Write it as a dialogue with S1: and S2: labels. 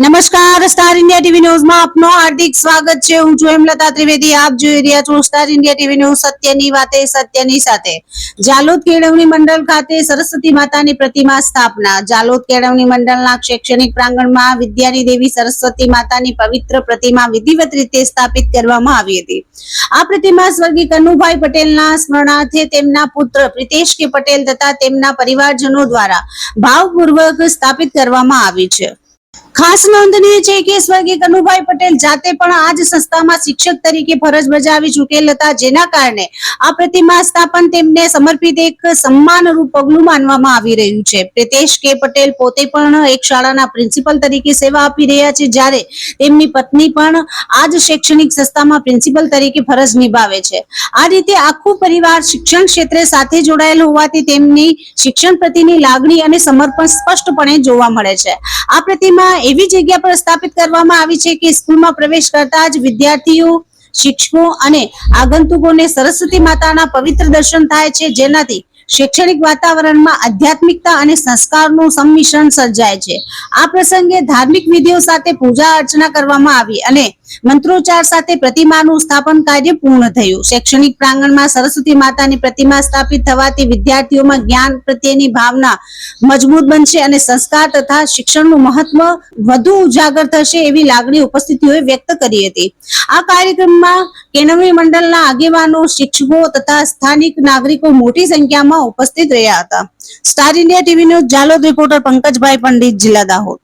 S1: નમસ્કાર, star India TV ન્યૂઝમાં આપનું હાર્દિક સ્વાગત છે। હું છું હેમલતા ત્રિવેદી। આપ જોઈ રહ્યા છો સ્ટાર ઇન્ડિયા ટીવી ન્યૂઝ, સત્યની વાતે સત્યની સાથે। જાલોદ કેળવણી મંડળ ખાતે સરસ્વતી માતાની પ્રતિમા સ્થાપના। જાલોદ કેળવણી મંડળના શૈક્ષણિક પ્રાંગણમાં વિદ્યાની દેવી સરસ્વતી માતાની પવિત્ર પ્રતિમા વિધિવત રીતે સ્થાપિત કરવામાં આવી હતી। આ પ્રતિમા સ્વર્ગીય કનુભાઈ પટેલના સ્મરણાર્થે તેમના પુત્ર પ્રિતેશ કે પટેલ તથા તેમના પરિવારજનો દ્વારા ભાવપૂર્વક સ્થાપિત કરવામાં આવી છે। ખાસ નોંધનીય છે કે સ્વર્ગીય કનુભાઈ પટેલ જાતે પણ આ જ સંસ્થામાં શિક્ષક તરીકે ફરજ બજાવી ચૂકેલ હતા, જેના કારણે આ પ્રતિમા સ્થાપન તેમને સમર્પિત એક સન્માનરૂપ પગલું માનવામાં આવી રહ્યું છે। પ્રિતેશ કે પટેલ પોતે પણ એક શાળાના પ્રિન્સિપલ તરીકે સેવા આપી રહ્યા છે, જ્યારે તેમની પત્ની પણ આ જ શૈક્ષણિક સંસ્થામાં પ્રિન્સિપલ તરીકે ફરજ નિભાવે છે। આ રીતે આખું પરિવાર શિક્ષણ ક્ષેત્રે સાથે જોડાયેલ હોવાથી તેમની શિક્ષણ પ્રત્યેની લાગણી અને સમર્પણ સ્પષ્ટપણે જોવા મળે છે। આ પ્રતિમા એવી જગ્યા પર સ્થાપિત કરવામાં આવી છે કે સ્કૂલમાં પ્રવેશ કરતા જ વિદ્યાર્થીઓ, શિક્ષકો અને આગંતુકોને સરસ્વતી માતાના પવિત્ર દર્શન થાય છે, જેનાથી શૈક્ષણિક વાતાવરણમાં આધ્યાત્મિકતા અને સંસ્કારનું સંમિશ્રણ સર્જાય છે। આ પ્રસંગે ધાર્મિક વિધિઓ સાથે પૂજા અર્ચના કરવામાં આવી અને મંત્રોચ્ચાર સાથે પ્રતિમાનું સ્થાપન કાર્ય પૂર્ણ થયું। શૈક્ષણિક પ્રાંગણમાં સરસ્વતી માતાની પ્રતિમા સ્થાપિત થવાથી વિદ્યાર્થીઓમાં જ્ઞાન પ્રત્યેની ભાવના મજબૂત બનશે અને સંસ્કાર તથા શિક્ષણનું મહત્વ વધુ ઉજાગર થશે, એવી લાગણી ઉપસ્થિતિઓએ વ્યક્ત કરી હતી। આ કાર્યક્રમમાં કેળવણી મંડળના આગેવાનો, શિક્ષકો તથા સ્થાનિક નાગરિકો મોટી સંખ્યામાં ઉપસ્થિત રહ્યા હતા। Star India TV news Jhalod reporter Pankajbhai Pandit, જિલ્લા દાહોદ।